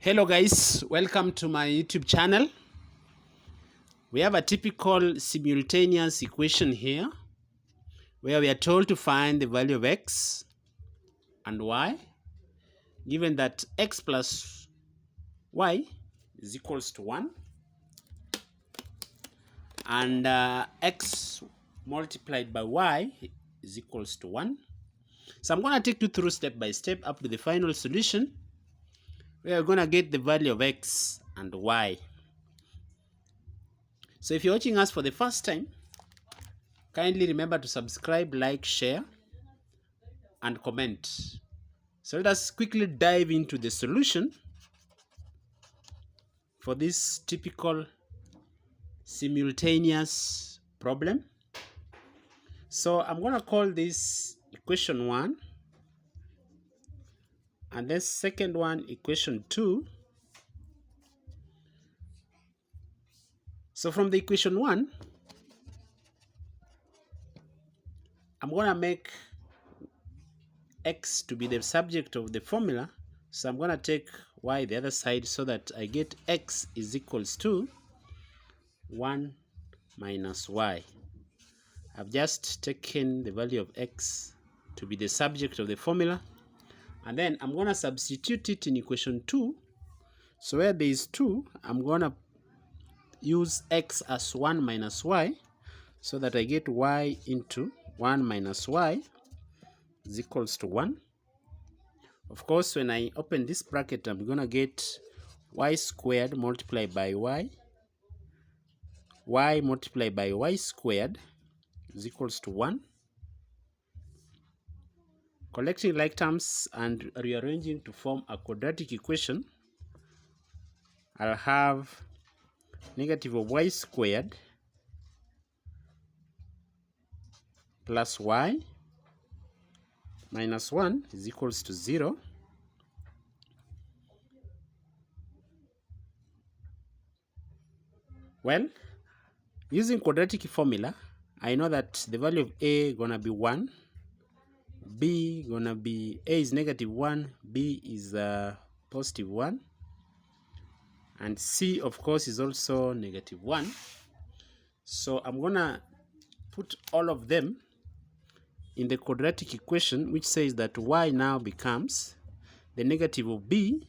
Hello guys, welcome to my YouTube channel. We have a typical simultaneous equation here where we are told to find the value of x and y given that x plus y is equals to 1 and x multiplied by y is equals to 1. So I'm going to take you through step by step up to the final solution. We are going to get the value of x and y. So if you're watching us for the first time, kindly remember to subscribe, like, share, and comment. So let us quickly dive into the solution for this typical simultaneous problem. So I'm going to call this equation 1. And then second one, equation 2. So from the equation 1, I'm going to make x to be the subject of the formula. So I'm going to take y the other side so that I get x is equals to 1 minus y. I've just taken the value of x to be the subject of the formula. And then I'm going to substitute it in equation 2. So where there is 2, I'm going to use x as 1 minus y so that I get y into 1 minus y is equals to 1. Of course, when I open this bracket, I'm going to get y squared multiplied by y multiplied by y squared is equals to 1. Collecting like terms and rearranging to form a quadratic equation, I'll have negative of y squared plus y minus 1 is equals to 0. Well, using quadratic formula, I know that the value of a gonna be 1, b gonna be, a is negative 1, b is positive 1, and c of course is also negative 1. So I'm gonna put all of them in the quadratic equation, which says that y now becomes the negative of b,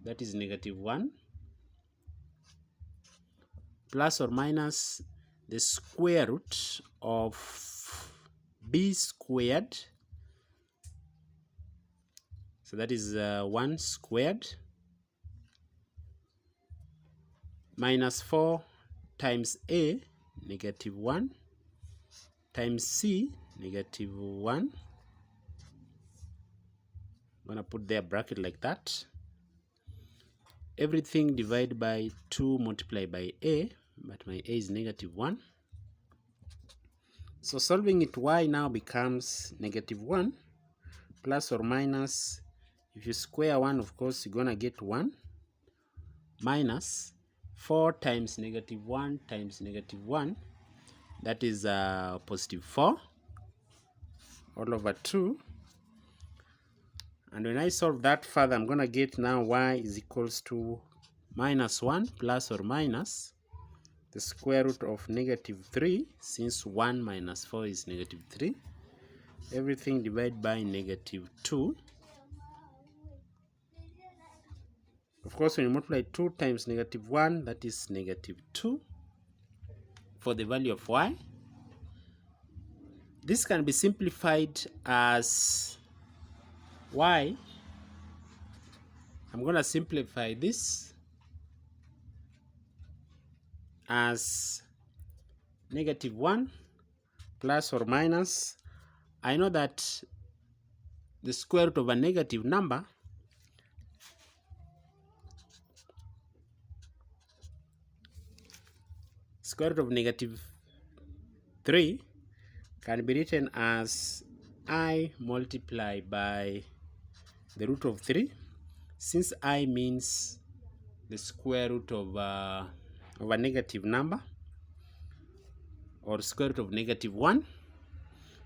that is negative 1, plus or minus the square root of b squared, so that is 1 squared, minus 4 times a, negative 1, times c, negative 1. I'm going to put there a bracket like that. Everything divided by 2 multiplied by a, but my a is negative 1. So solving it, y now becomes negative 1 plus or minus, if you square 1, of course, you're going to get 1 minus 4 times negative 1 times negative 1, that is positive 4 all over 2. And when I solve that further, I'm going to get now y is equals to minus 1 plus or minus the square root of negative 3, since 1 minus 4 is negative 3. Everything divided by negative 2. Of course, when you multiply 2 times negative 1, that is negative 2 for the value of y. This can be simplified as y. I'm going to simplify this as negative 1 plus or minus. I know that the square root of a negative number square root of negative 3 can be written as I multiplied by the root of 3, since I means the square root of a negative number, or square root of negative 1.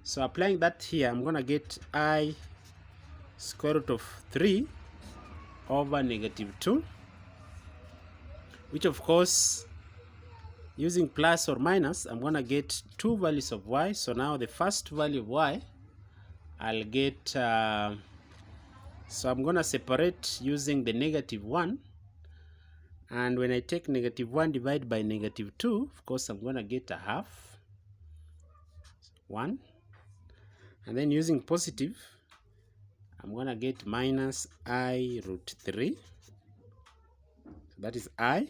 So applying that here, I'm going to get I square root of 3 over negative 2, which of course, using plus or minus, I'm going to get two values of y. So now the first value of y, I'll get, so I'm going to separate using the negative 1. And when I take negative 1 divided by negative 2, of course, I'm going to get a half, 1. And then using positive, I'm going to get minus I root 3. So that is I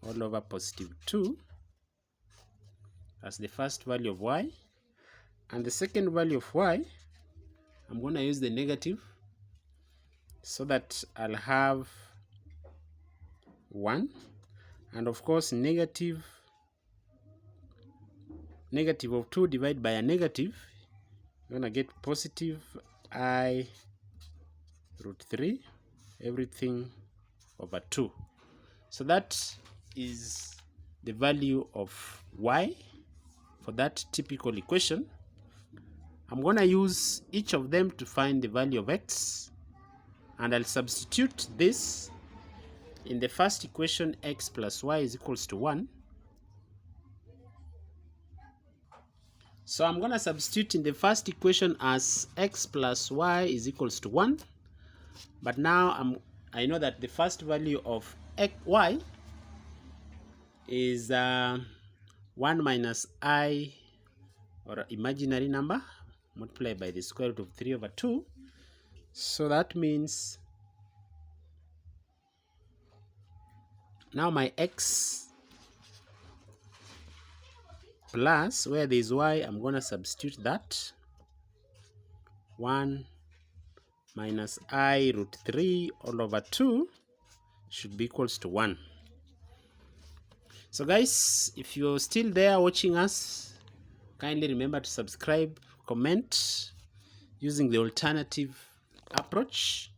all over positive 2. That's the first value of y. And the second value of y, I'm going to use the negative so that I'll have 1. And of course, negative of 2 divided by a negative, I'm going to get positive I root 3, everything over 2. So that is the value of y for that typical equation. I'm going to use each of them to find the value of x, and I'll substitute this in the first equation, x plus y is equals to 1. So I'm going to substitute in the first equation as x plus y is equals to 1. But now I know that the first value of y is 1 minus I, or imaginary number, multiplied by the square root of 3 over 2. So that means now my x plus, where there is y, I'm going to substitute that. 1 minus I root 3 all over 2 should be equals to 1. So guys, if you're still there watching us, kindly remember to subscribe, comment using the alternative approach.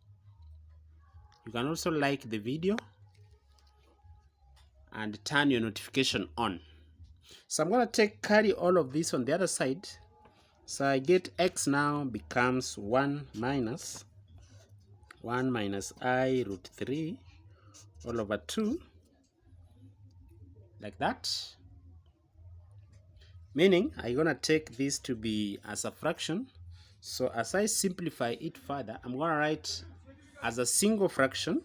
You can also like the video and turn your notification on. So I'm going to carry all of this on the other side. So I get x now becomes 1 minus I root 3 all over 2, like that. Meaning I'm going to take this to be as a fraction. So as I simplify it further, I'm going to write as a single fraction.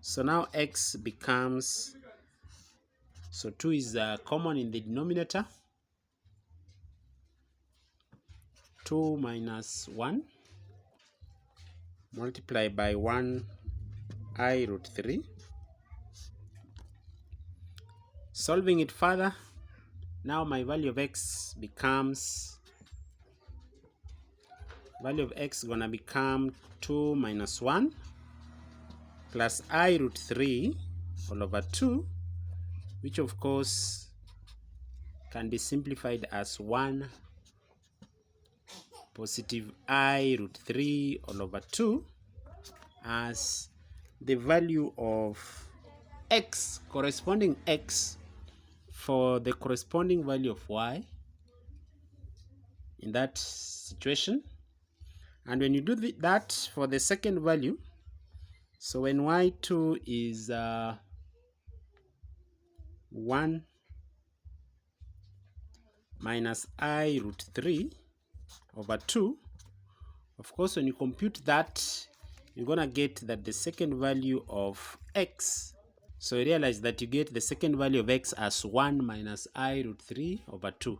So now x becomes, so 2 is common in the denominator, 2 minus 1 multiplied by 1 I root 3. Solving it further, now my value of x becomes, value of x is going to become 2 minus 1 plus I root 3 all over 2, which of course can be simplified as 1 positive I root 3 all over 2 as the value of x, corresponding x for the corresponding value of y in that situation. And when you do that for the second value, so when y2 is 1 minus I root 3 over 2, of course when you compute that, you're going to get that the second value of x, so you realize that you get the second value of x as 1 minus I root 3 over 2.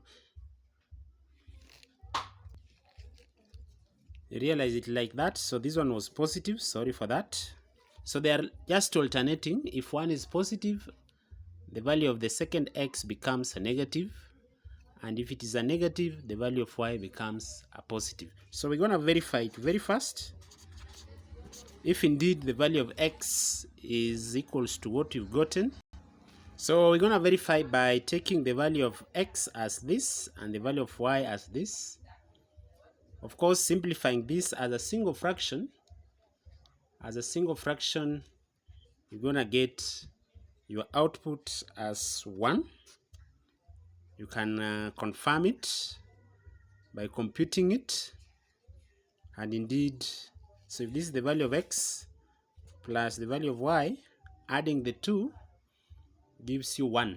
You realize it like that. So this one was positive, sorry for that. So they are just alternating. If one is positive, the value of the second x becomes a negative, and if it is a negative, the value of y becomes a positive. So we're going to verify it very fast. If indeed the value of x is equals to what you've gotten. So we're going to verify by taking the value of x as this and the value of y as this. Of course, simplifying this as a single fraction, you're going to get your output as 1. You can confirm it by computing it. And indeed, so if this is the value of x plus the value of y, adding the 2 gives you 1.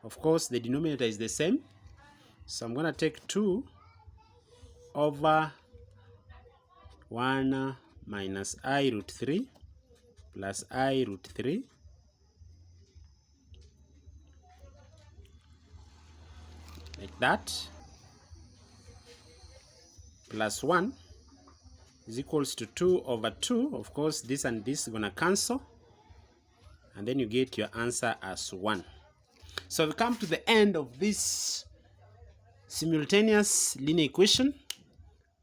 Of course, the denominator is the same, so I'm going to take 2 over 1 minus I root 3 plus I root 3 like that, plus 1 is equals to 2 over 2. Of course, this and this is going to cancel, and then you get your answer as 1. So we come to the end of this simultaneous linear equation.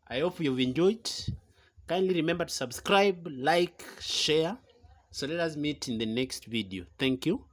I hope you've enjoyed. Kindly remember to subscribe, like, share. So let us meet in the next video. Thank you.